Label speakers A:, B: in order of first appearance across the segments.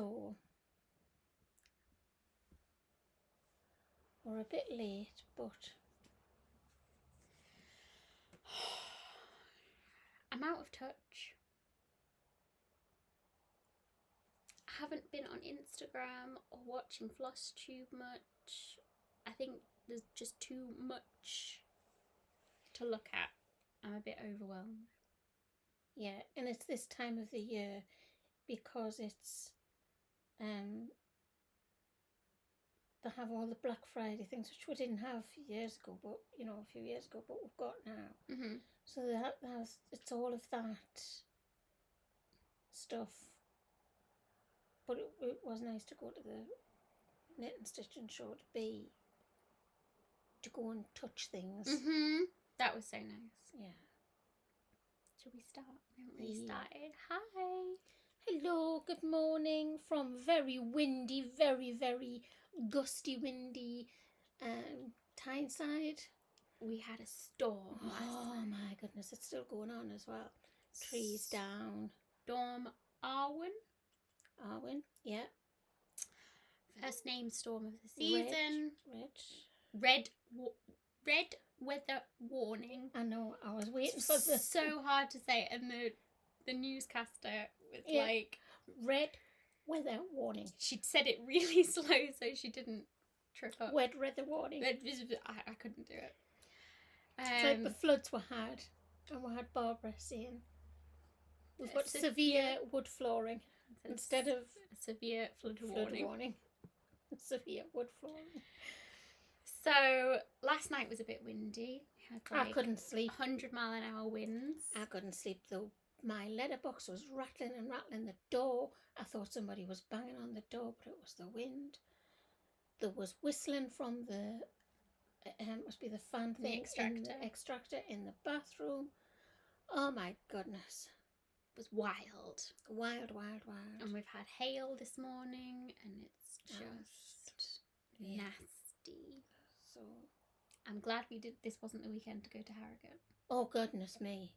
A: So we're a bit late, but
B: I'm out of touch. I haven't been on Instagram or watching Flosstube much. I think there's just too much to look at. I'm a bit overwhelmed.
A: yeah, and it's this time of the year because it's they have all the Black Friday things, which we didn't have years ago, but a few years ago, but we've got now.
B: Mm-hmm.
A: So it's all of that stuff. But it was nice to go to the knit and stitching show to go and touch things.
B: Mm-hmm. That was so nice.
A: Yeah.
B: Should we start? We haven't really started. Hi.
A: Hello, good morning from very windy, very, very gusty, windy Tyneside.
B: We had a storm last
A: Oh
B: night.
A: my goodness, it's still going on as well. Trees down.
B: Storm
A: Arwen, yeah.
B: First name storm of the season.
A: Red
B: weather warning.
A: I know, I was waiting for this.
B: So hard to say, and the newscaster was like...
A: Red weather warning.
B: She'd said it really slow so she didn't trip up.
A: Red weather warning.
B: I couldn't do it.
A: It's like the floods we had, and we had Barbara saying we've got severe wood flooring instead of
B: severe flood warning.
A: Severe wood flooring.
B: So last night was a bit windy. We had
A: I couldn't sleep.
B: 100-mile-an-hour winds.
A: I couldn't sleep though. My letterbox was rattling and rattling. The door, I thought somebody was banging on the door, but it was the wind. There was whistling from the must be the fan thing, the extractor in the bathroom. Oh my goodness.
B: It was wild.
A: Wild.
B: And we've had hail this morning, and it's just nasty.
A: So
B: I'm glad this wasn't the weekend to go to Harrogate.
A: Oh goodness me.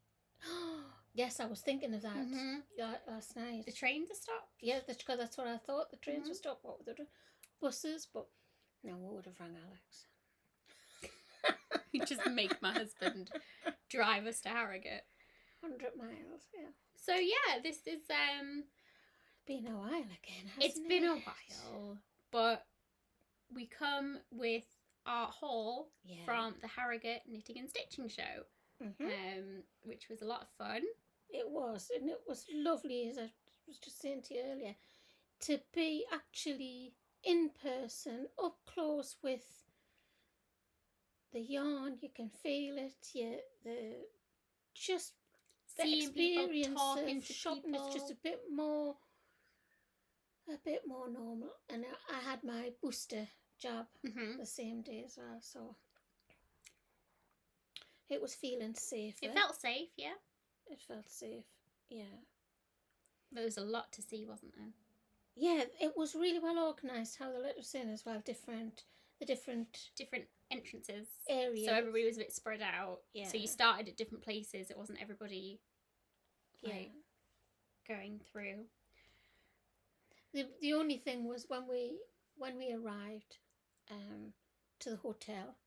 A: Yes, I was thinking of that last night.
B: The trains are stopped?
A: Yeah, that's what I thought. The trains were stopped. What were they doing? Buses, but no, we would have rang Alex.
B: You just make my husband drive us to Harrogate.
A: 100 miles, yeah.
B: So yeah, this is
A: been a while again, hasn't it?
B: It's been a while, but we come with our haul from the Harrogate Knitting and Stitching Show, which was a lot of fun.
A: It was, and it was lovely, as I was just saying to you earlier, to be actually in person, up close with the yarn. You can feel it. The
B: seeing
A: experience
B: people, talking
A: of
B: to
A: shopping
B: people.
A: is just a bit more normal. And I had my booster jab the same day as well, so it was feeling safe.
B: It felt safe, yeah.
A: It felt safe, yeah.
B: There was a lot to see, wasn't there?
A: Yeah, it was really well organised, how they let us in as well. Different
B: entrances.
A: Areas.
B: So everybody was a bit spread out.
A: Yeah.
B: So you started at different places. It wasn't everybody going through.
A: The only thing was when we arrived to the hotel,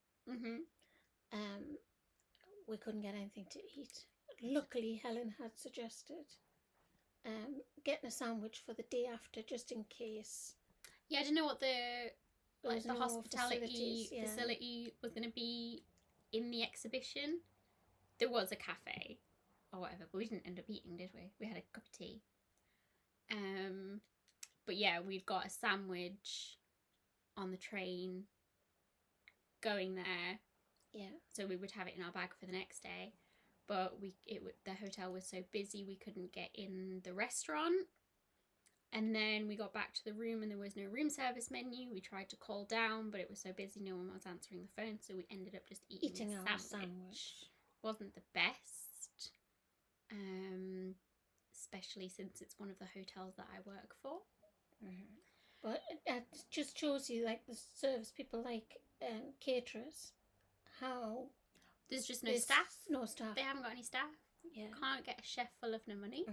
A: we couldn't get anything to eat. Luckily, Helen had suggested getting a sandwich for the day after, just in case.
B: Yeah, I didn't know what the hospitality
A: facility
B: was going to be in the exhibition. There was a cafe or whatever, but we didn't end up eating, did we? We had a cup of tea. But yeah, we'd got a sandwich on the train going there.
A: Yeah.
B: So we would have it in our bag for the next day. But the hotel was so busy we couldn't get in the restaurant. And then we got back to the room and there was no room service menu. We tried to call down, but it was so busy no one was answering the phone. So we ended up just eating
A: our
B: sandwich. Wasn't the best. Especially since it's one of the hotels that I work for.
A: But it just shows you, like, the service people, like caterers, how
B: there's just no staff.
A: No staff.
B: They haven't got any staff.
A: Yeah.
B: Can't get a chef for love nor money.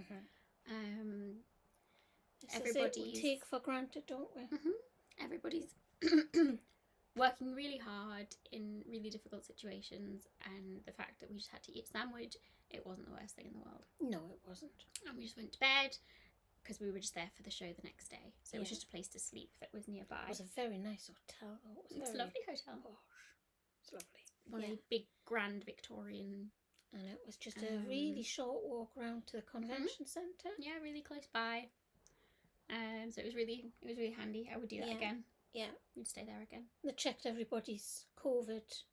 A: This is it. We take for granted, don't we?
B: Everybody's working really hard in really difficult situations, and the fact that we just had to eat a sandwich, it wasn't the worst thing in the world.
A: No, it wasn't.
B: And we just went to bed because we were just there for the show the next day. So it was just a place to sleep that was nearby.
A: It was a very nice hotel, though.
B: It was a lovely hotel.
A: Posh. It's lovely.
B: One of the big, grand Victorian.
A: And it was just a really short walk around to the convention centre.
B: Yeah, really close by. So it was really handy. I would do that again.
A: Yeah.
B: We'd stay there again.
A: They checked everybody's COVID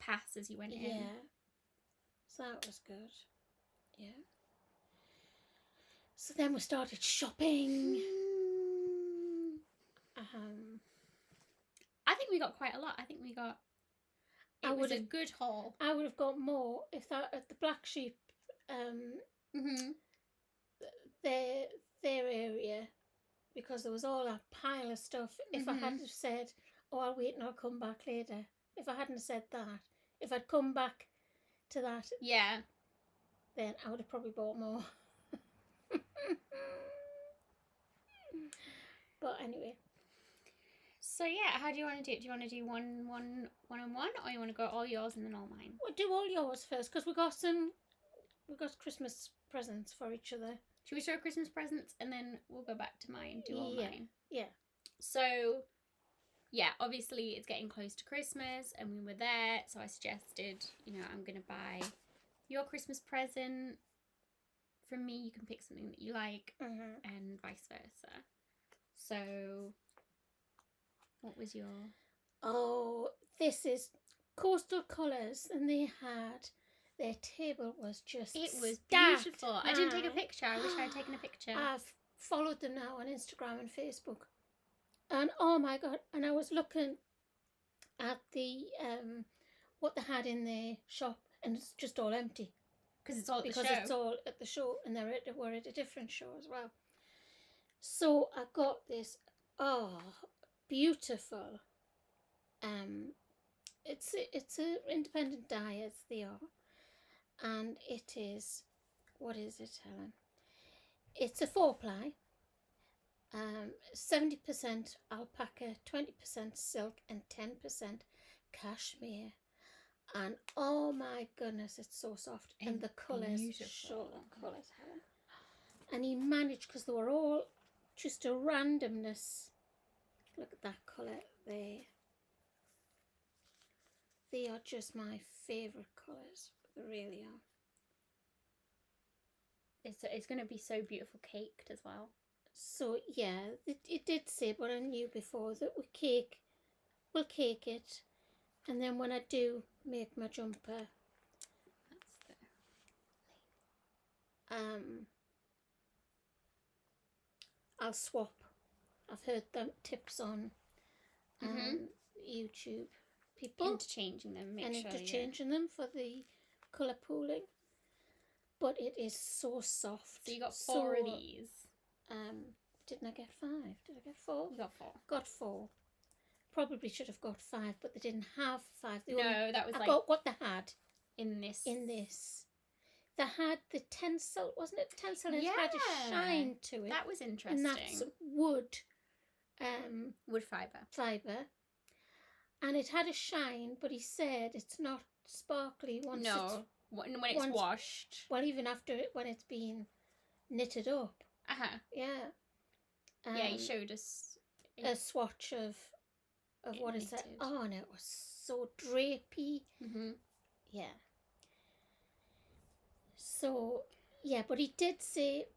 B: pass as you went in.
A: Yeah. So that was good. Yeah. So then we started shopping.
B: I think we got quite a lot. I think we got. It was a good haul.
A: I would have got more if that at the Black Sheep, their area, because there was all that pile of stuff. If I hadn't have said, "Oh, I'll wait and I'll come back later," if I hadn't said that, if I'd come back to that, then I would have probably bought more. But anyway.
B: So yeah, how do you want to do it? Do you want to do one and one, or you want to go all yours and then all mine?
A: We'll do all yours first because we got Christmas presents for each other.
B: Should we show Christmas presents and then we'll go back to mine, do all mine?
A: Yeah.
B: So yeah, obviously it's getting close to Christmas and we were there, so I suggested, I'm gonna buy your Christmas present. From me, you can pick something that you like, and vice versa. So, what was your?
A: Oh, this is Coastal Colours, and they had their table was just.
B: It was
A: stacked.
B: beautiful. I didn't take a picture. I wish I had taken a picture.
A: I've followed them now on Instagram and Facebook, and oh my god! And I was looking at the what they had in their shop, and it's just all empty.
B: Because it's all at the show.
A: Because it's all at the show, and we're at a different show as well. So I got this, beautiful. It's a independent dye, as they are, and it is. What is it, Helen? It's a 4-ply. 70% alpaca, 20% silk, and 10% cashmere. And oh my goodness, it's so soft. And the colours, show the colours, Helen. And he managed, because they were all just a randomness. Look at that colour there. They are just my favourite colours. They really are.
B: It's going to be so beautiful caked as well.
A: So yeah, it did say, but I knew before that we'll cake it. And then when I do make my jumper, I'll swap. I've heard them tips on YouTube. People
B: interchanging them,
A: interchanging them for the colour pooling. But it is so soft.
B: So you got 4 of these.
A: Didn't I get 5? Did I get 4?
B: You got 4.
A: Got 4. Probably should have got 5, but they didn't have 5. I got what they had
B: in this.
A: They had the tencel, wasn't it? Tencel, and it had a shine to it.
B: That was interesting.
A: And that's wood.
B: Wood fibre.
A: And it had a shine, but he said it's not sparkly when it's
B: washed.
A: Well, even after when it's been knitted up. Yeah.
B: Yeah, he showed us
A: a swatch of what is it? Oh, and it was so drapey. Yeah. So, yeah, but he did say,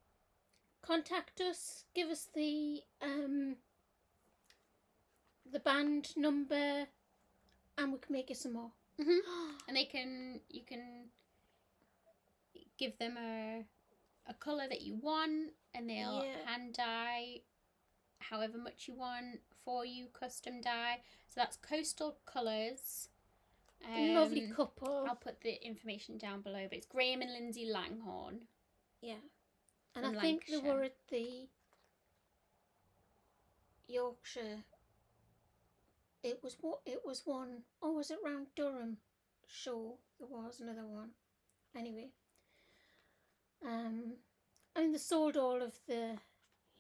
A: contact us, give us the band number, and we can make you some more.
B: And you can give them a colour that you want, and they'll hand dye however much you want for you, custom dye. So that's Coastal Colours.
A: Lovely couple.
B: I'll put the information down below, but it's Graham and Lindsay Langhorne.
A: Yeah. And I think they were at the Yorkshire. It was one. Oh, was it round Durham show? There was another one. Anyway. I mean, they sold all of the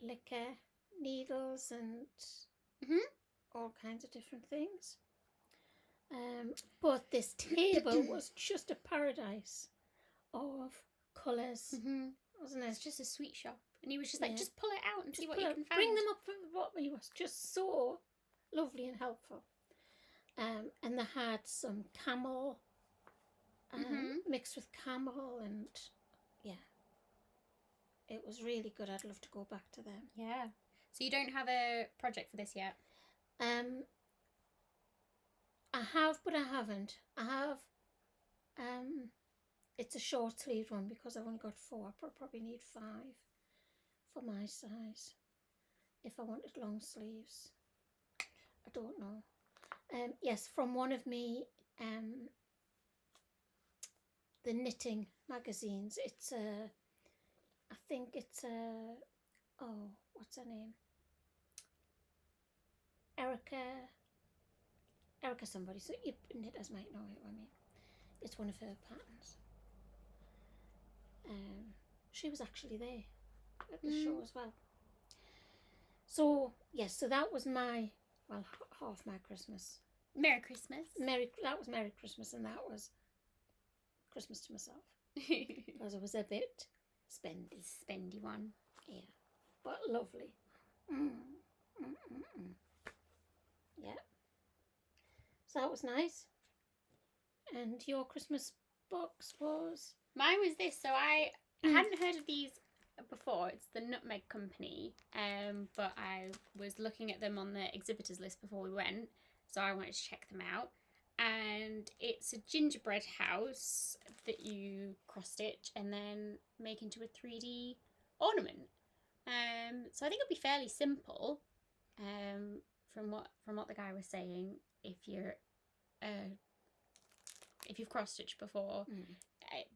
A: liquor, needles, and all kinds of different things. But this table was just a paradise of colours, wasn't it?
B: It's just a sweet shop. And he was just like,
A: Yeah.
B: just pull it out and
A: Just
B: see what you can find.
A: bring them up from the bottom. He was just so lovely and helpful. And they had some camel mixed with camel, and yeah, it was really good. I'd love to go back to them.
B: Yeah. So you don't have a project for this yet?
A: I have, but I haven't. I have. It's a short sleeved one because I've only got 4. I probably need 5 for my size. If I wanted long sleeves, I don't know. Yes, from one of me, the knitting magazines. It's I think it's oh, what's her name? Erica somebody. So you knitters might know who I mean. It's one of her patterns. She was actually there at the show as well. So yes, so that was my half my Christmas.
B: Merry Christmas.
A: That was Merry Christmas, and that was Christmas to myself because it was a bit
B: spendy one.
A: Yeah, but lovely. Yeah. So that was nice. And your Christmas box was?
B: Mine was this. So I hadn't heard of these before. It's the Nutmeg Company, but I was looking at them on the exhibitors list before we went, so I wanted to check them out. And it's a gingerbread house that you cross stitch and then make into a 3D ornament. So I think it'll be fairly simple. From what the guy was saying, if you've cross stitched before,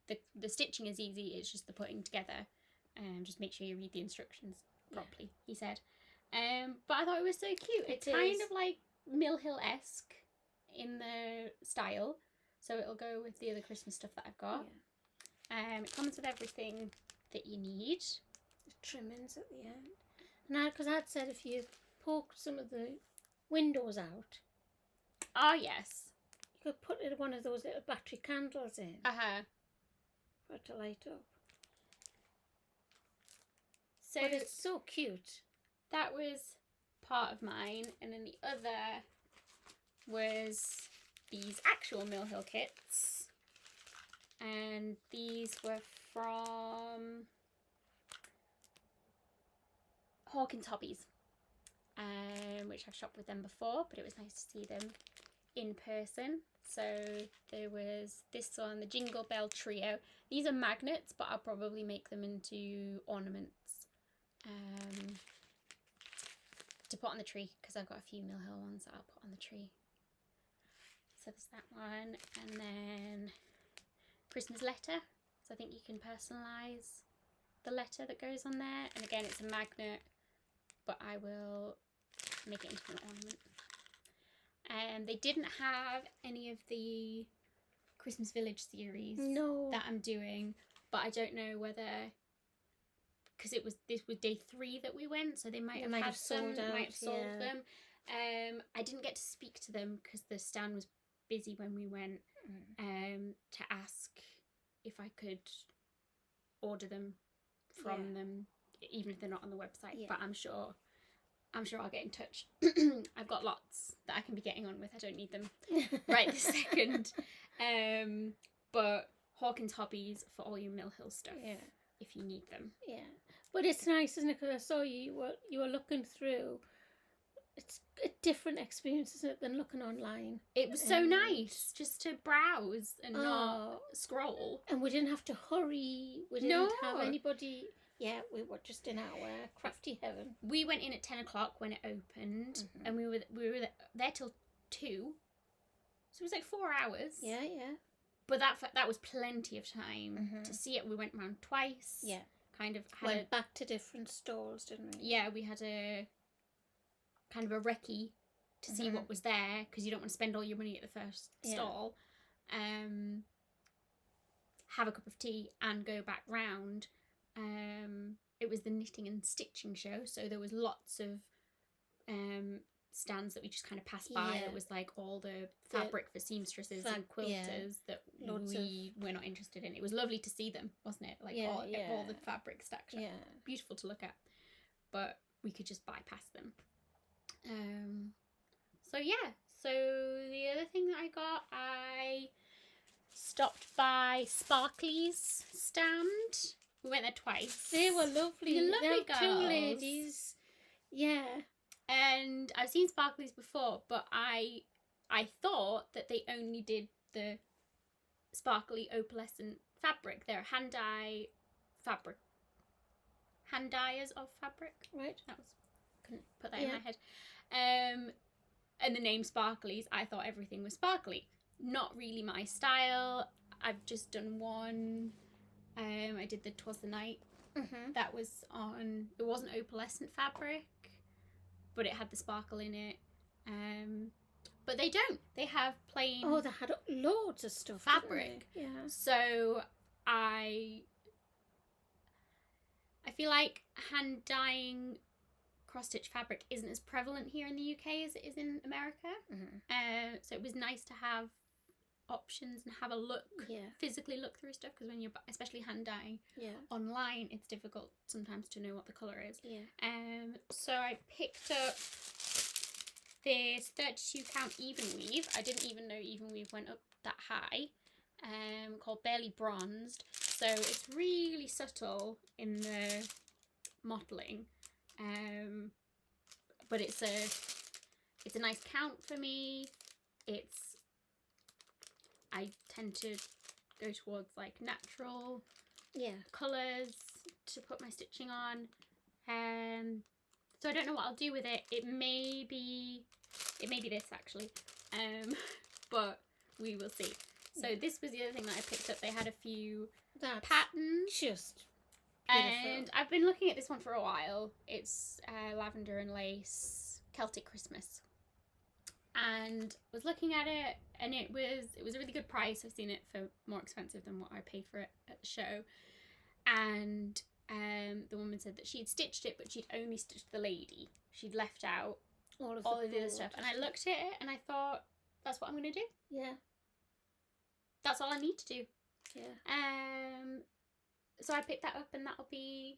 B: the stitching is easy. It's just the putting together. Just make sure you read the instructions properly. He said. But I thought it was so cute. It's kind of like Mill Hill-esque in the style, so it'll go with the other Christmas stuff that I've got. It comes with everything that you need.
A: The trimmings at the end. Now, because I'd said if you poke some of the windows out,
B: oh yes,
A: you could put one of those little battery candles in for it to light up.
B: So
A: but it's so cute.
B: That was part of mine, and then the other was these actual Mill Hill kits, and these were from Hawkins Hobbies, which I've shopped with them before, but it was nice to see them in person. So there was this one, the Jingle Bell Trio. These are magnets, but I'll probably make them into ornaments to put on the tree, because I've got a few Mill Hill ones that I'll put on the tree. So there's that one, and then Christmas letter. So I think you can personalise the letter that goes on there, and again it's a magnet, but I will make it into an ornament. They didn't have any of the Christmas Village series that I'm doing, but I don't know whether, because this was day 3 that we went, so they might have sold them. I didn't get to speak to them because the stand was busy when we went, to ask if I could order them from them, even if they're not on the website. But I'm sure I'll get in touch. I've got lots that I can be getting on with. I don't need them right this second. But Hawkins Hobbies for all your Mill Hill stuff, if you need them. Yeah,
A: but it's nice, isn't it? Because I saw you were looking through. It's a different experience, isn't it, than looking online.
B: It was so nice just to browse and not scroll.
A: And we didn't have to hurry. We didn't have anybody. Yeah, we were just in our crafty heaven.
B: We went in at 10 o'clock when it opened, and we were there till 2. So it was like 4 hours.
A: Yeah, yeah.
B: But that was plenty of time to see it. We went round twice.
A: Yeah.
B: Kind of
A: went back to different stalls, didn't we?
B: Yeah, we had a kind of a recce to see what was there, because you don't want to spend all your money at the first stall. Have a cup of tea and go back round. it was the knitting and stitching show, so there was lots of stands that we just kind of passed by.
A: Yeah.
B: It was like all the fabric for seamstresses and quilters that we were not interested in. It was lovely to see them, wasn't it? Like all the fabric stacks.
A: Yeah.
B: Beautiful to look at, but we could just bypass them. So yeah. So the other thing that I stopped by Sparkly's stand. We went there twice.
A: They were lovely.
B: They're lovely girls.
A: Two ladies. Yeah.
B: And I've seen Sparkly's before, but I thought that they only did the sparkly opalescent fabric. They're hand dyers of fabric.
A: Right.
B: Couldn't put that in my head. And the name Sparkly's, I thought everything was sparkly. Not really my style. I've just done one. I did the 'Twas the Night. That was on. It wasn't opalescent fabric, but it had the sparkle in it. But they don't. They have plain.
A: Oh, they had loads of stuff.
B: Fabric.
A: Yeah.
B: So I feel like hand dyeing cross stitch fabric isn't as prevalent here in the UK as it is in America. So it was nice to have options and have a look, physically look through stuff, because when you're especially hand dyeing online, it's difficult sometimes to know what the colour is. So I picked up this 32 count even weave. I didn't even know even weave went up that high. Called Barely Bronzed. So it's really subtle in the mottling, but it's a nice count for me. I tend to go towards like natural colours to put my stitching on. So I don't know what I'll do with it. It may be this actually, but we will see. So this was the other thing that I picked up. They had a few patterns. Just beautiful. And I've been looking at this one for a while. It's lavender and lace, Celtic Christmas. And was looking at it, and it was a really good price. I've seen it for more expensive than what I paid for it at the show. And the woman said that she'd stitched it, but she'd only stitched the lady. She'd left out all of the other stuff. And I looked at it and I thought, that's what I'm going to do. Yeah. That's all I need to do. Yeah. So I picked that up, and that'll be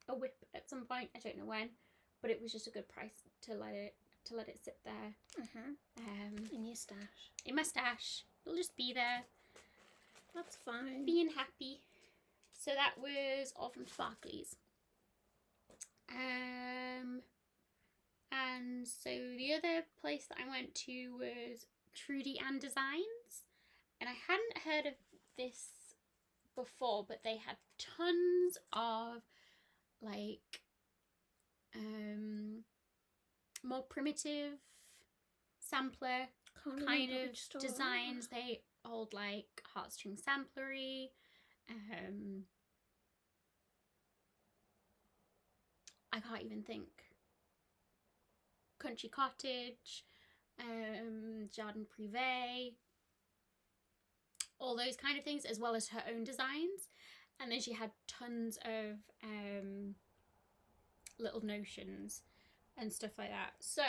B: a whip at some point. I don't know when, but it was just a good price to let it sit there. In your stash. In my stash. It'll just be there. That's fine. Being happy. So that was all from Sparkly's. And so the other place that I went to was Trudy Ann Designs. And I hadn't heard of this before, but they had tons of like more primitive sampler kind of designs. They hold like heartstring samplery, I can't even think, country cottage, jardin privé, all those kind of things, as well as her own designs. And then she had tons of little notions and stuff like that. So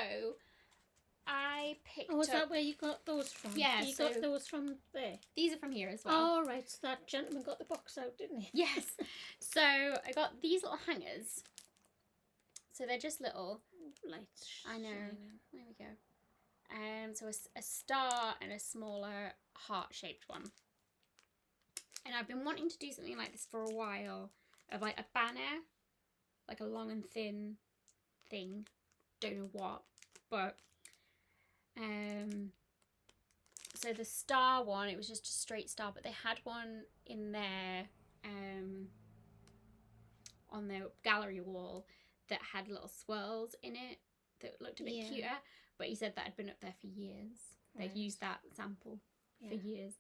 B: I picked up... Oh, is that where you got those from? Yeah. You got those from there? These are from here as well. Oh, right. So that gentleman got the box out, didn't he? Yes. So I got these little hangers. So they're just little... Lights. I know. There we go. So a star and a smaller heart-shaped one. And I've been wanting to do something like this for a while, of like a banner, like a long and thin thing. Don't know what, but so the star one, it was just a straight star, but they had one in their on their gallery wall that had little swirls in it that looked a bit cuter. But he said that had been up there for years. Right. They'd used that sample for years.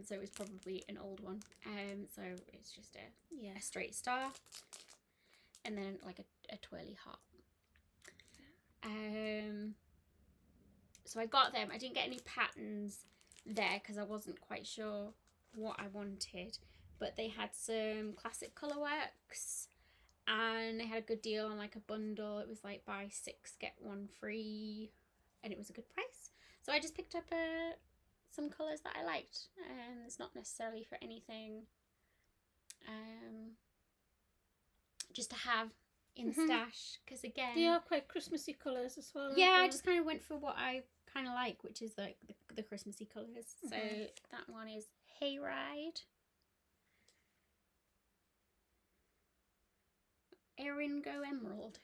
B: So it was probably an old one. So it's just a straight star, and then like a twirly heart. So I got them. I didn't get any patterns there because I wasn't quite sure what I wanted. but they had some classic colourworks, and they had a good deal on like a bundle. It was like buy 6 get 1 free, and it was a good price. So I just picked up some colours that I liked, and it's not necessarily for anything, just to have in the stash, because again,
A: they are quite Christmassy colours as well.
B: Yeah, I just kind of went for what I kind of like, which is like the Christmassy colours. So that one is Hayride. Eringo Emerald.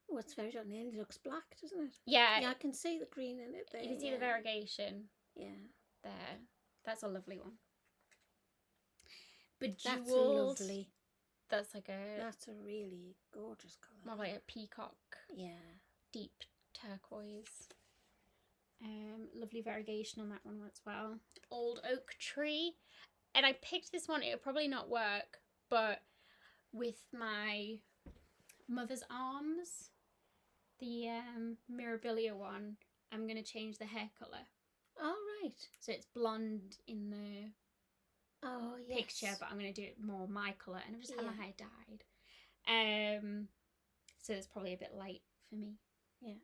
A: Oh, it's very dark. It looks black, doesn't it?
B: Yeah.
A: Yeah, I can see the green in it there.
B: You can see the variegation.
A: Yeah.
B: There. That's a lovely one. Bejeweled.
A: That's lovely.
B: That's like a...
A: That's a really gorgeous colour.
B: More like a peacock.
A: Yeah.
B: Deep turquoise. Lovely variegation on that one as well. Old Oak Tree. And I picked this one. It would probably not work, but with my mother's arms, the Mirabilia one, I'm going to change the hair colour.
A: Oh, right.
B: So it's blonde in the picture, but I'm going to do it more my colour, and I've just had my hair dyed. So it's probably a bit light for me.
A: Yeah.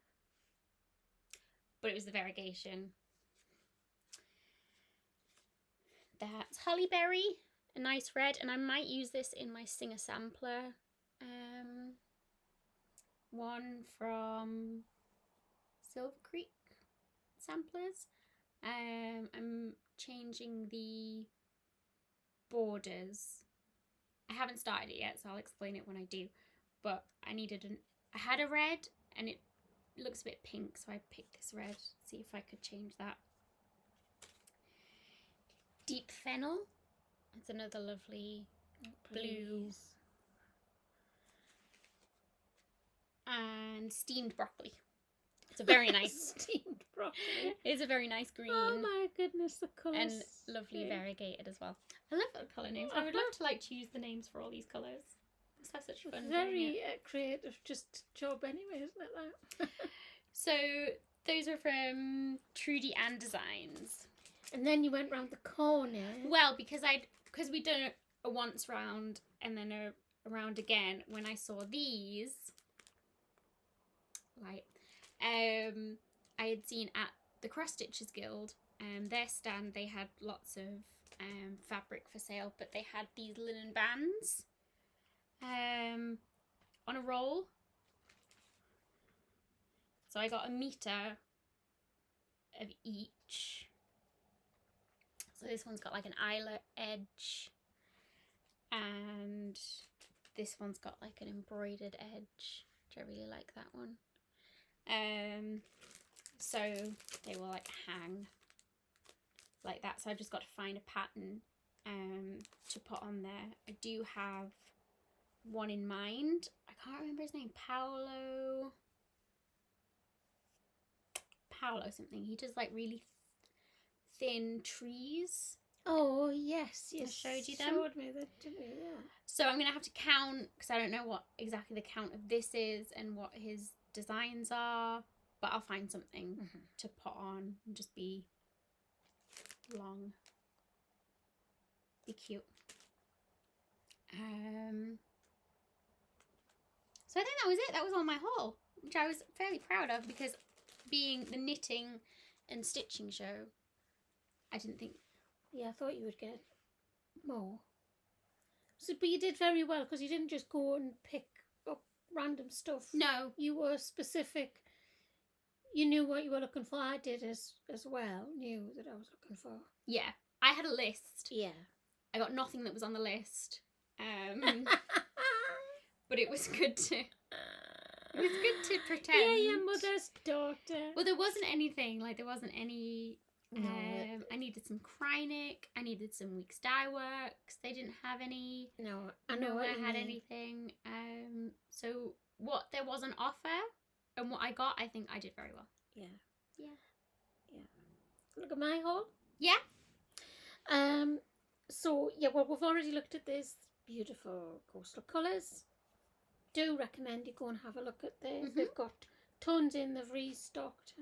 B: But it was the variegation. That's Hollyberry, a nice red, and I might use this in my Singer Sampler one from Silver Creek Samplers. I'm changing the borders. I haven't started it yet, so I'll explain it when I do. But I had a red, and it looks a bit pink, so I picked this red. See if I could change that. Deep Fennel. It's another lovely blue. And Steamed Broccoli. It's a very nice
A: steamed broccoli.
B: It's a very nice green.
A: Oh my goodness, the colours.
B: And lovely variegated as well. I love the colour names. I would love to choose the names for all these colours. Let's have such fun.
A: Very creative just job anyway, isn't it? That?
B: So those are from Trudy Ann Designs.
A: And then you went round the corner.
B: Well, because we'd done a once round and then a round again. When I saw these, I had seen at the Cross Stitchers Guild, their stand, they had lots of fabric for sale, but they had these linen bands on a roll. So I got a metre of each. So this one's got like an eyelet edge, and this one's got like an embroidered edge, which I really like that one. So they will like hang like that. So I've just got to find a pattern to put on there. I do have one in mind. I can't remember his name. Paolo something. He does like really thin trees.
A: Oh yes,
B: I showed you them.
A: Showed me that, didn't you? Yeah.
B: So I'm gonna have to count, because I don't know what exactly the count of this is and what his designs are, but I'll find something to put on and just be long, be cute. So I think that was it. That was all my haul, which I was fairly proud of, because being the knitting and stitching show, I didn't think.
A: Yeah, I thought you would get more. So, but you did very well, because you didn't just go and pick up random stuff.
B: No.
A: You were specific. You knew what you were looking for. I did as well. Knew that I was looking for.
B: Yeah. I had a list.
A: Yeah.
B: I got nothing that was on the list. But it was good to pretend.
A: Yeah, your mother's daughter.
B: Well, there wasn't anything. There wasn't any.
A: No.
B: I needed some Krynic. I needed some Weeks Dye Works. They didn't have any.
A: No, I know
B: Nowhere
A: what you
B: had
A: mean.
B: anything. So what there was on offer and what I got, I think I did very well.
A: Yeah.
B: Yeah.
A: Yeah. Look at my haul.
B: Yeah.
A: So yeah, well, we've already looked at these beautiful coastal colours. Do recommend you go and have a look at these. They've got tons in. They've restocked.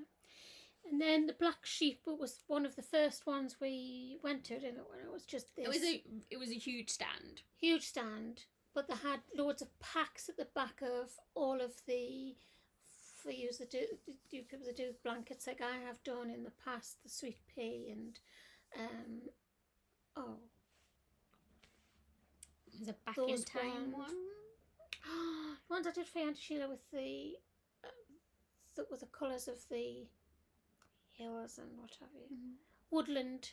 A: And then the Black Sheep was one of the first ones we went to, didn't it? When it was just this.
B: It was a huge stand.
A: Huge stand, but they had loads of packs at the back of all of the, for you that do people that do blankets like I have done in the past, the sweet pea and oh,
B: There's a back in time one.
A: The ones I did for Auntie Sheila with the with the colours of the hills and what have you.
B: Mm-hmm.
A: Woodland.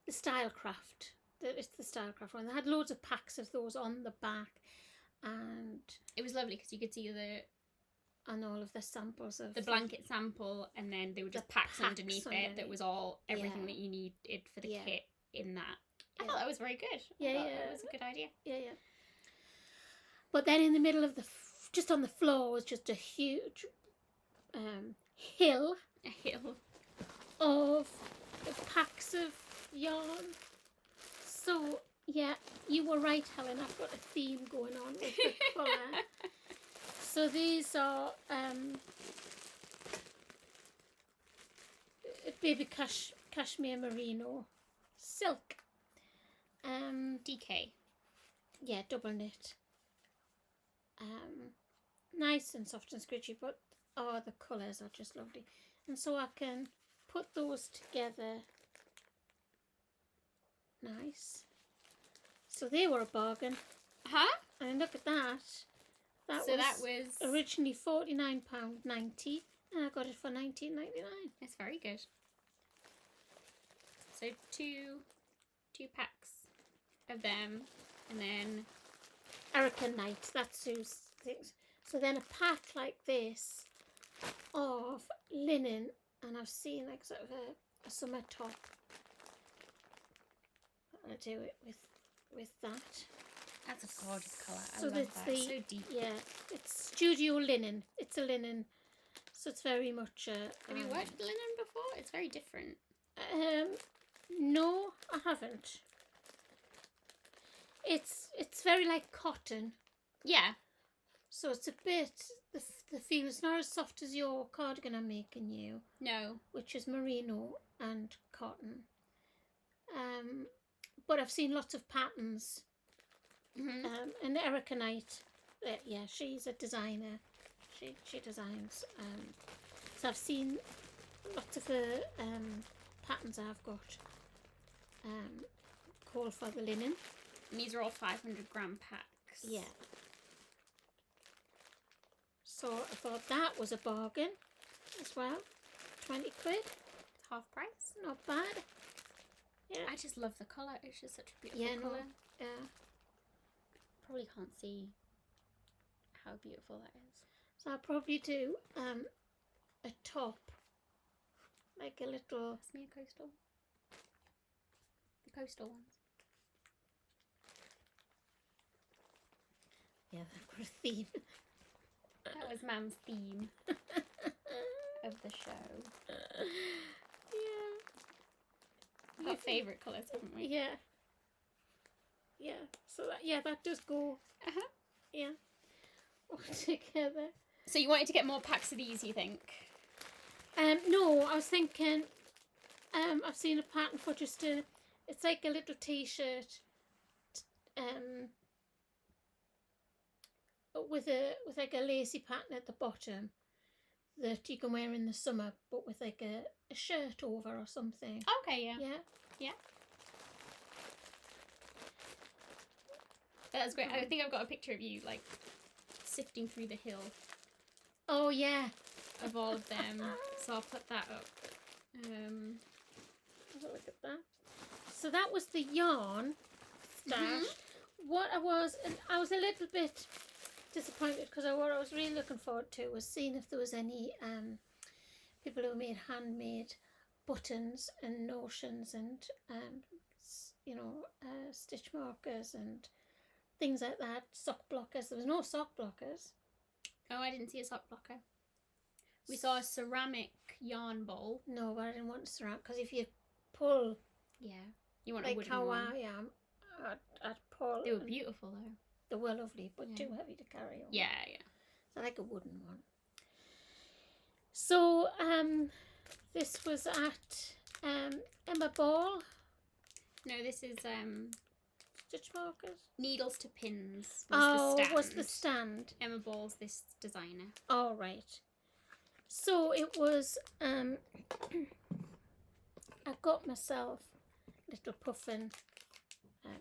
A: The Stylecraft. It's the Stylecraft one. They had loads of packs of those on the back, and
B: it was lovely because you could see
A: and all of the samples of
B: the blanket sample, and then there were just packs underneath it that was all everything that you needed for the kit in that. I thought that was very good.
A: Yeah,
B: it was a good idea.
A: Yeah. But then in the middle of just on the floor was just a huge hill.
B: A hill
A: of packs of yarn. So yeah, you were right, Helen. I've got a theme going on with the colour. So these are baby cashmere merino silk.
B: DK.
A: Yeah, double knit. Nice and soft and squishy, but the colours are just lovely. And so I can put those together. Nice. So they were a bargain.
B: Huh?
A: And look at that. That was originally £49.90, and I got it for £19.99.
B: That's very good. So two packs of them, and then
A: Erica Knight. That's Sue's things. So then a pack like this of linen, and I've seen like sort of a summer top. I'll do it with that.
B: That's a gorgeous colour. I
A: So
B: love
A: that's
B: that.
A: the,
B: It's so deep.
A: Yeah, it's studio linen. It's a linen, so it's very much.
B: Have you worked with linen before? It's very different.
A: No, I haven't. It's very like cotton.
B: Yeah.
A: So it's a bit the feel. It's not as soft as your cardigan I'm making you.
B: No.
A: Which is merino and cotton. But I've seen lots of patterns.
B: Mm-hmm.
A: And Erica Knight, yeah, she's a designer. She designs. So I've seen lots of her patterns I've got. Call for the linen.
B: And these are all 500-gram packs.
A: Yeah. So I thought that was a bargain as well. 20 quid.
B: Half price.
A: Not bad. Yeah.
B: I just love the colour. It's just such a beautiful colour.
A: Yeah.
B: Probably can't see how beautiful that is.
A: So I'll probably do a top. Like a little...
B: Pass me a coastal. The coastal ones.
A: Yeah, they've got a theme.
B: That was Mam's theme of the show.
A: Yeah.
B: We've got favourite colours, haven't we?
A: Yeah. Yeah. So that does go.
B: Uh-huh.
A: Yeah. All together.
B: So you wanted to get more packs of these, you think?
A: No, I was thinking. I've seen a pattern for just a. It's like a little T-shirt. With like a lacy pattern at the bottom that you can wear in the summer, but with like a shirt over or something.
B: Okay, yeah.
A: Yeah.
B: That's great. I think I've got a picture of you like sifting through the hill
A: Oh yeah.
B: of all of them. So I'll put that up.
A: Have a look at that. So that was the yarn stash. What I was a little bit disappointed because what I was really looking forward to was seeing if there was any people who made handmade buttons and notions and stitch markers and things like that, sock blockers. There was no sock blockers.
B: Oh, I didn't see a sock blocker. We saw a ceramic yarn bowl.
A: No, but I didn't want to surround because if you pull,
B: Yeah, you want
A: like
B: a wooden
A: how
B: one.
A: I am, I'd pull.
B: They were beautiful though.
A: They were lovely, but
B: Yeah.
A: too heavy to carry on.
B: Yeah.
A: So I like a wooden one. So this was at Emma Ball.
B: No, this is
A: Stitch markers.
B: Needles to Pins.
A: Was the stand.
B: Emma Ball's this designer.
A: All right. So it was. I got myself a little puffin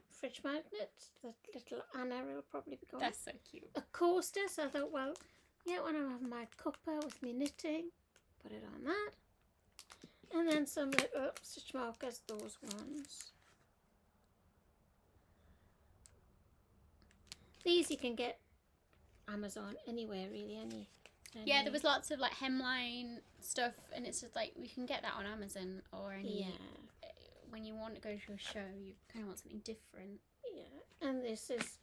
A: fridge magnet. That little Anna will probably be going.
B: That's so cute.
A: A coaster. So I thought, well, yeah, when I'm having my cuppa with me knitting, put it on that. And then some little stitch markers, those ones. These you can get Amazon, anywhere really, any.
B: Yeah, there was lots of like hemline stuff, and it's just like we can get that on Amazon or any.
A: Yeah.
B: When you want to go to a show, you kind of want something different.
A: Yeah, and this is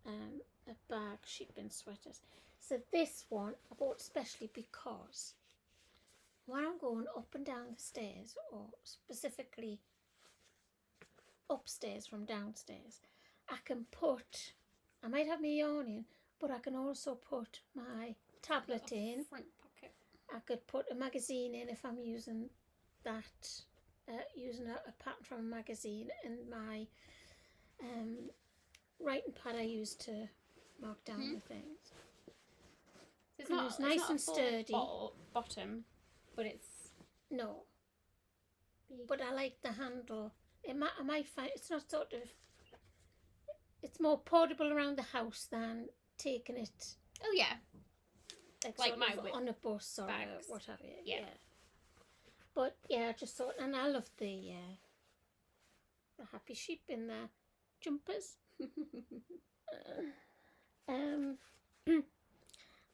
A: a bag, sheepin sweaters. So this one I bought especially because when I'm going up and down the stairs, or specifically upstairs from downstairs, I can put, I might have my yarn in, but I can also put my tablet in.
B: Front pocket.
A: I could put a magazine in if I'm using that, using a pattern from a magazine, and my writing pad I use to mark down the things.
B: It's
A: And
B: not,
A: it's nice and sturdy.
B: Bottom, but it's
A: No,
B: big.
A: but I like the handle. I might find it's not sort of. It's more portable around the house than taking it.
B: Oh yeah.
A: Like
B: my
A: on a bus or
B: bags.
A: what have you.
B: Yeah.
A: But yeah, I just thought, and I love the happy sheep in their jumpers.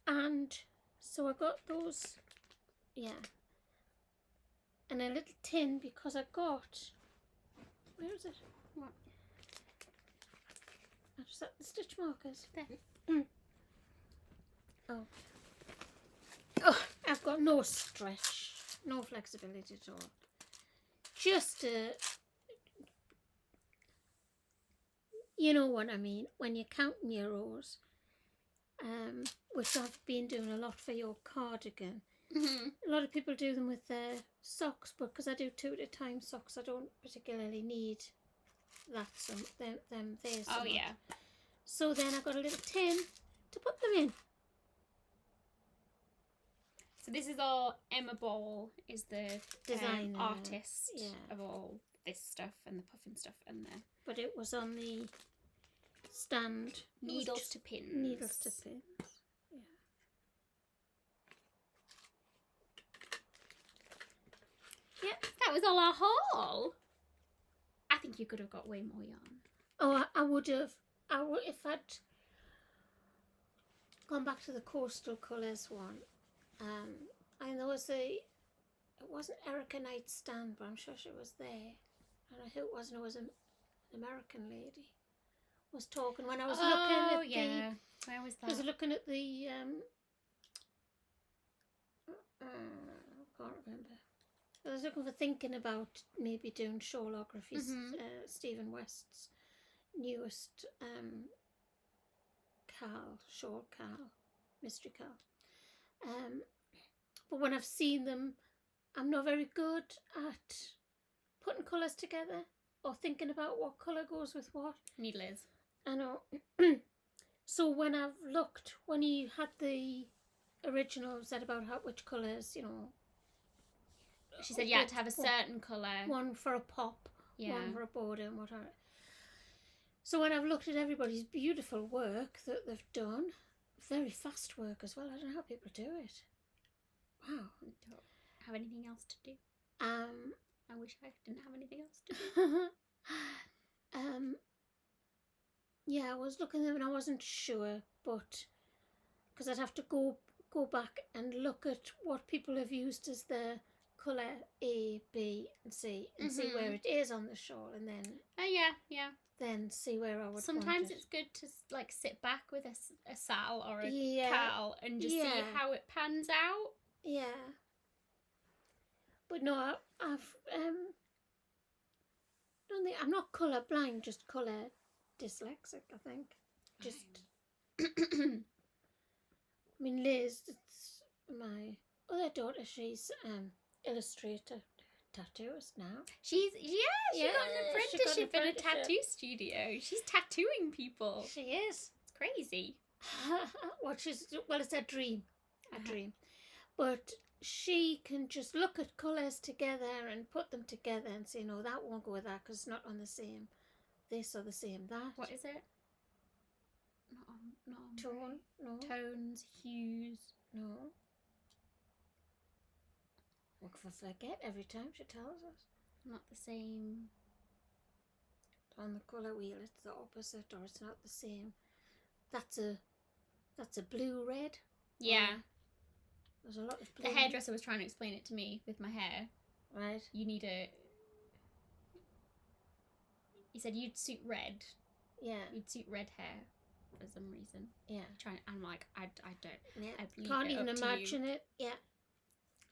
A: And so I got those, and a little tin because I got, where is it?
B: What?
A: I just had the stitch markers.
B: There.
A: Oh, I've got no stretch, no flexibility at all. Just you know what I mean, when you're counting your rows, which I've been doing a lot for your cardigan.
B: Mm-hmm.
A: A lot of people do them with their socks, but because I do 2 at a time socks, I don't particularly need that them there.
B: Oh yeah.
A: So then I got a little tin to put them in.
B: So this is all Emma Ball is the
A: Designer,
B: artist
A: yeah.
B: of all this stuff and the puffin stuff and the
A: But it was on the stand.
B: needles to pins.
A: Needles to pins.
B: Yeah, that was all our haul. I think you could have got way more yarn.
A: Oh, I would have. If I'd gone back to the coastal colours one. And there was it wasn't Erica Knight's stand, but I'm sure she was there. I don't know who it was, and it was an American lady was talking when I was looking at
B: yeah. Where was that?
A: I was looking at the I can't remember. I was looking for thinking about maybe doing shawlography, Stephen West's newest shawl cal, mystery cal. But when I've seen them, I'm not very good at putting colours together or thinking about what colour goes with what.
B: Needle is.
A: I know. So when I've looked, when you had the original said about which colours, you know.
B: She said you had to have a certain colour.
A: One for a pop,
B: Yeah.
A: one for a border and whatever. So when I've looked at everybody's beautiful work that they've done, very fast work as well. I don't know how people do it. Wow.
B: Don't have anything else to do. I wish I didn't have anything else to do.
A: Yeah, I was looking at them and I wasn't sure, but because I'd have to go back and look at what people have used as their colour A, B and C and see where it is on the shawl, and then
B: yeah.
A: Then see where I would
B: Sometimes
A: want it.
B: it's good to like sit back with a sal or a
A: Yeah.
B: cal and just see how it pans out.
A: Yeah. But no, I've don't think I'm not colour blind, just colour dyslexic, I think. Just I mean Liz, it's my other daughter, she's illustrator, tattooist now.
B: She got an
A: Yeah, she got an
B: apprenticeship in a
A: apprenticeship.
B: tattoo studio. She's tattooing people.
A: She is.
B: It's crazy.
A: It's a dream. A
B: Uh-huh.
A: dream. But she can just look at colours together and put them together and say, no, that won't go with that because it's not on the same this or the same that.
B: What is it? Not on
A: Tone? No.
B: Tones, hues.
A: No. We forget every time she tells us.
B: Not the same.
A: On the colour wheel, it's the opposite or it's not the same. That's a blue red.
B: Yeah.
A: There's a lot of blue.
B: The hairdresser was trying to explain it to me with my hair.
A: Right.
B: You need a... He said you'd suit red.
A: Yeah.
B: You'd suit red hair for some reason.
A: Yeah.
B: I'm like, I don't.
A: Yeah.
B: I leave
A: Can't
B: it
A: even
B: up to
A: imagine
B: you.
A: it. Yeah.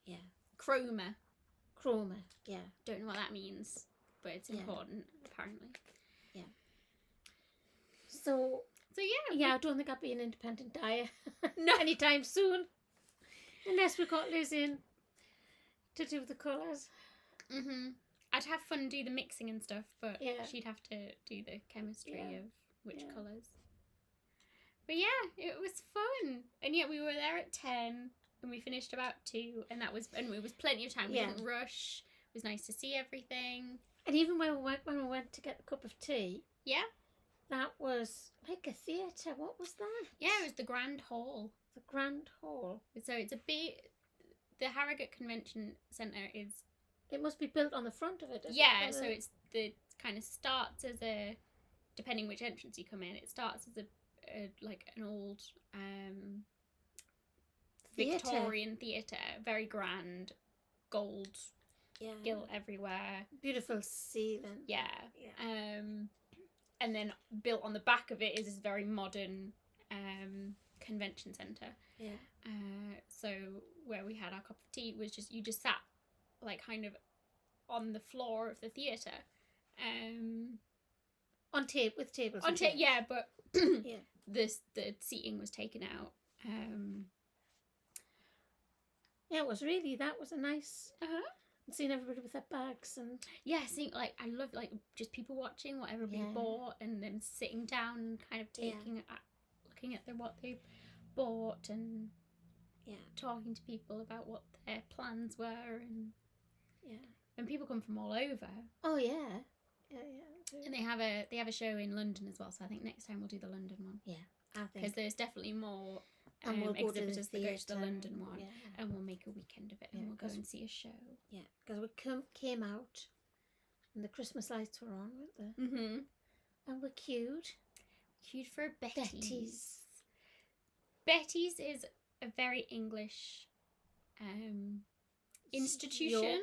A: Yeah.
B: Chroma.
A: Chroma. Yeah.
B: Don't know what that means, but it's
A: Yeah.
B: important, apparently.
A: So
B: yeah.
A: yeah, I don't think I'll be an independent dyer
B: No.
A: anytime soon, unless we got Liz in to do the colours.
B: I'd have fun do the mixing and stuff, but
A: Yeah.
B: she'd have to do the chemistry
A: Yeah.
B: of which
A: Yeah.
B: colours. But yeah, it was fun. And yet we were there at 10 and we finished about 2 and it was plenty of time. We
A: Yeah.
B: didn't rush. It was nice to see everything.
A: And even when we went to get a cup of tea,
B: Yeah.
A: that was like a theatre. What was that?
B: Yeah, it was the Grand Hall.
A: The Grand Hall.
B: So it's a big... The Harrogate Convention Centre is...
A: It must be built on the front of it.
B: Yeah, so it's the kind of starts as a... Depending which entrance you come in, it starts as like an old Victorian theatre. Very grand. Gold gilt everywhere.
A: Beautiful ceiling.
B: Yeah.
A: Yeah.
B: And then built on the back of it is this very modern convention centre.
A: Yeah.
B: So where we had our cup of tea was you just sat like kind of on the floor of the theatre.
A: On tape with tables.
B: On tape, yeah, but
A: Yeah.
B: the seating was taken out.
A: Yeah, that was a nice. Seeing everybody with their bags and
B: Yeah, seeing I love just people watching what everybody bought and them sitting down and kind of looking at what they bought and talking to people about what their plans were and people come from all over.
A: Oh yeah.
B: And they have a show in London as well, so I think next time we'll do the London one.
A: Yeah, I think
B: because there's definitely more
A: and we'll go
B: exhibitors
A: to the
B: that go to the London one,
A: yeah.
B: and we'll make a weekend of it, and we'll go and see a show.
A: Yeah, because we came out, and the Christmas lights were on, weren't they?
B: Mm-hmm.
A: And we're queued
B: for Betty's. Betty's is a very English institution.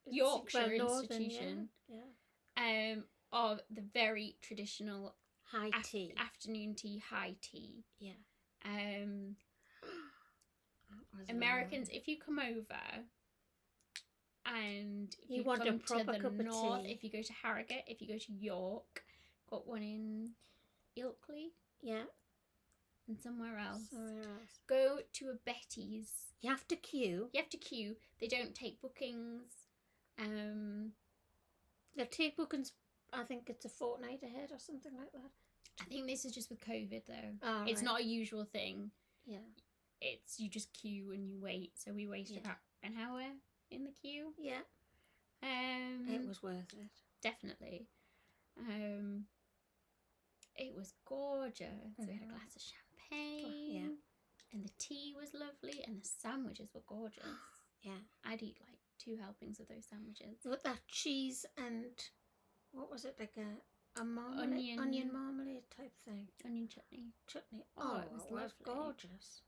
B: Yorkshire institution.
A: Yeah.
B: Of the very traditional
A: high tea,
B: afternoon tea, high tea.
A: Yeah.
B: Americans, if you come over and if
A: you want
B: come
A: a proper
B: to the
A: cup
B: north,
A: of tea.
B: if you go to Harrogate, if you go to York, got one in Ilkley.
A: Yeah.
B: And somewhere else.
A: Go
B: to a Betty's.
A: You have to queue.
B: They don't take bookings.
A: They take bookings, I think it's a fortnight ahead or something like that.
B: I think this is just with COVID though.
A: Oh,
B: it's not a usual thing.
A: Yeah.
B: It's you just queue and you wait. So we waited about an hour in the queue.
A: Yeah. It was worth it.
B: Definitely. It was gorgeous. We had a glass of champagne.
A: Yeah.
B: And the tea was lovely and the sandwiches were gorgeous.
A: Yeah.
B: I'd eat like 2 helpings of those sandwiches.
A: With that cheese and what was it, like a marmalade, onion marmalade type thing?
B: Onion chutney.
A: Oh,
B: it was
A: it
B: lovely.
A: was gorgeous.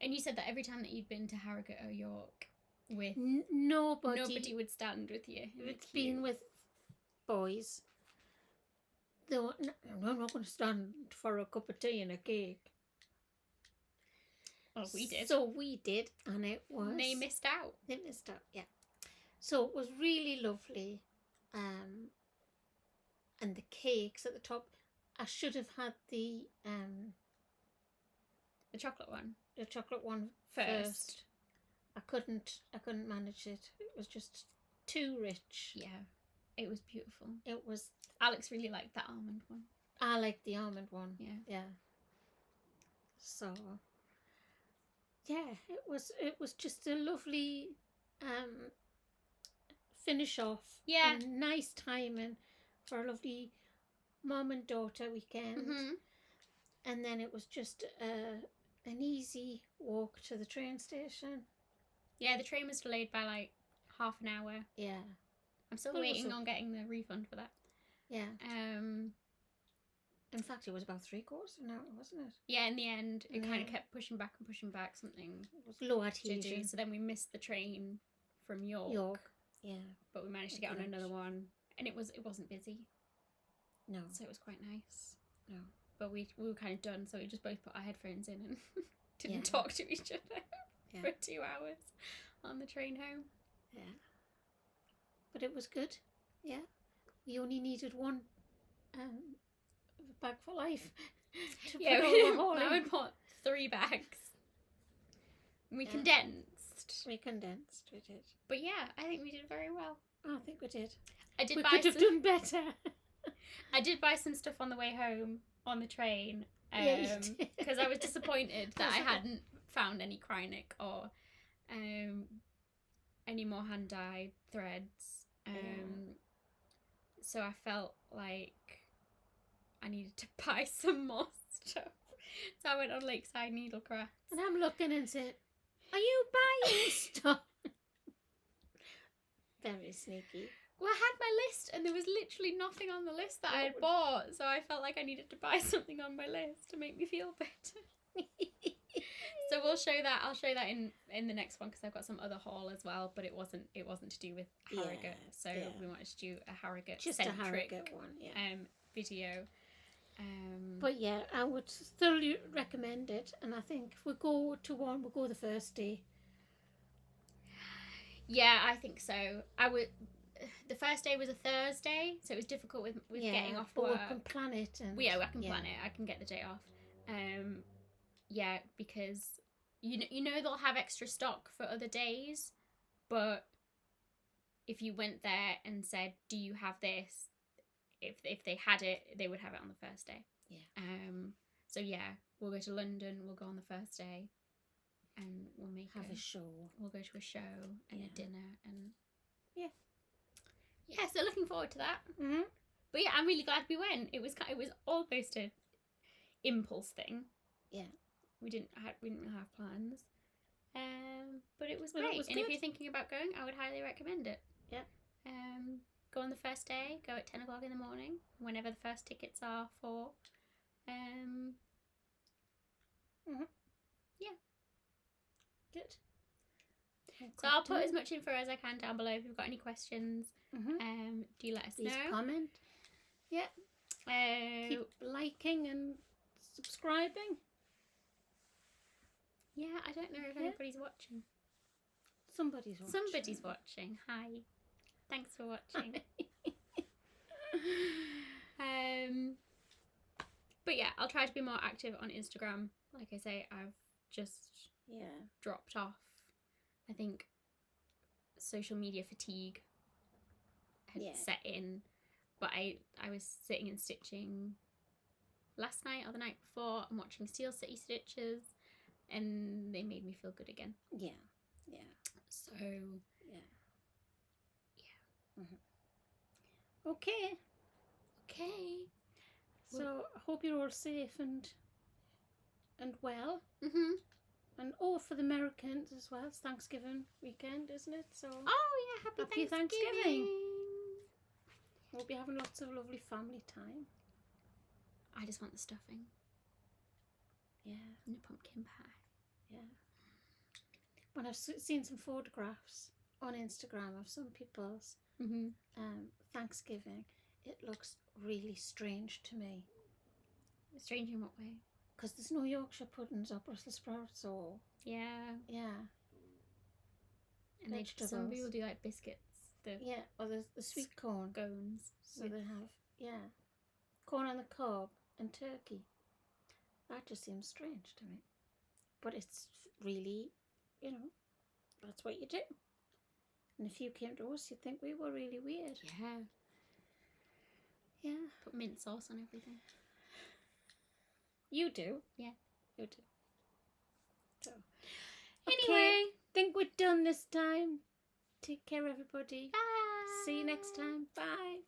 B: And you said that every time that you'd been to Harrogate or York with
A: nobody
B: would stand with you.
A: It's been with boys. No, I'm not going to stand for a cup of tea and a cake.
B: Well, we did.
A: So we did, and it was...
B: They missed out.
A: Yeah. So it was really lovely. And the cakes at the top. I should have had the
B: chocolate one.
A: the chocolate one
B: first.
A: I couldn't manage it. It was just too rich.
B: Yeah, it was beautiful.
A: It was.
B: Alex really liked that almond one.
A: I liked the almond one.
B: Yeah.
A: Yeah. So. Yeah, it was just a lovely finish off.
B: Yeah.
A: A nice timing for a lovely mum and daughter weekend.
B: Mm-hmm.
A: And then it was just an easy walk to the train station.
B: Yeah, the train was delayed by like half an hour.
A: Yeah.
B: I'm still waiting on getting the refund for that.
A: Yeah. In fact, it was about 3/4 of an hour, wasn't it?
B: Yeah, in the end, it kind of kept pushing back and pushing back. Something
A: was low adhesion.
B: So then we missed the train from York.
A: Yeah.
B: But we managed to get on another one, and it wasn't busy.
A: No.
B: So it was quite nice.
A: No.
B: But we were kind of done, so we just both put our headphones in and didn't talk to each other for 2 hours on the train home.
A: Yeah. But it was good. Yeah. We only needed one bag for life.
B: I would put 3 bags. We condensed.
A: We condensed, we did.
B: But yeah, I think we did very well.
A: I think we did.
B: We
A: could have done better.
B: I did buy some stuff on the way home on the train because I was disappointed that I hadn't found any Krynic or any more hand-dyed threads. So I felt like I needed to buy some more stuff. So I went on Lakeside Needlecrafts.
A: And I'm looking and saying, are you buying stuff? Very sneaky.
B: Well, I had my list and there was literally nothing on the list that I had bought. So I felt like I needed to buy something on my list to make me feel better. So we'll show that. I'll show that in the next one because I've got some other haul as well, but it wasn't to do with Harrogate. So we wanted to do a Harrogate centric
A: a Harrogate one,
B: video.
A: But yeah, I would thoroughly recommend it, and I think if we go to one, we'll go the first day.
B: Yeah, I think so. The first day was a Thursday, so it was difficult with getting off work.
A: But we can plan it. And,
B: I can plan it. I can get the day off. Yeah, because you know they'll have extra stock for other days, but if you went there and said, "Do you have this?" If they had it, they would have it on the first day.
A: Yeah.
B: So yeah, we'll go to London. We'll go on the first day, and we'll have
A: a show.
B: We'll go to a show and a dinner, and
A: yeah.
B: So looking forward to that.
A: Mm-hmm.
B: But yeah, I'm really glad we went. It was almost an impulse thing.
A: Yeah.
B: We didn't have plans. But it was great. And if you're thinking about going, I would highly recommend it.
A: Yeah.
B: Go on the first day. Go at 10 o'clock in the morning, whenever the first tickets are for. Yeah.
A: Good.
B: So I'll put as much info as I can down below. If you've got any questions, do let us know.
A: Please comment. Yeah. Keep liking and subscribing.
B: Yeah, I don't know if anybody's watching.
A: Somebody's
B: watching. Hi. Thanks for watching. But yeah, I'll try to be more active on Instagram. Like I say, I've just dropped off. I think social media fatigue had set in. But I was sitting and stitching last night or the night before and watching Steel City Stitches, and they made me feel good again.
A: Yeah. Yeah.
B: So
A: Okay. So I hope you're all safe and well. And for the Americans as well. It's Thanksgiving weekend, isn't it? So
B: happy Thanksgiving.
A: We'll be having lots of lovely family time.
B: I just want the stuffing.
A: Yeah.
B: And the pumpkin pie.
A: Yeah. When I've seen some photographs on Instagram of some people's Thanksgiving, it looks really strange to me.
B: Strange in what way?
A: Because there's no Yorkshire puddings or Brussels sprouts or...
B: Yeah. And some people do like biscuits.
A: Or the sweet corn.
B: Scones.
A: So they have, corn on the cob and turkey. That just seems strange to me. but it's really, that's what you do. And if you came to us, you'd think we were really weird.
B: Yeah.
A: Yeah.
B: Put mint sauce on everything.
A: You do.
B: Yeah.
A: You do. So.
B: Anyway.
A: Okay, think we're done this time. Take care, everybody.
B: Bye.
A: See you next time. Bye.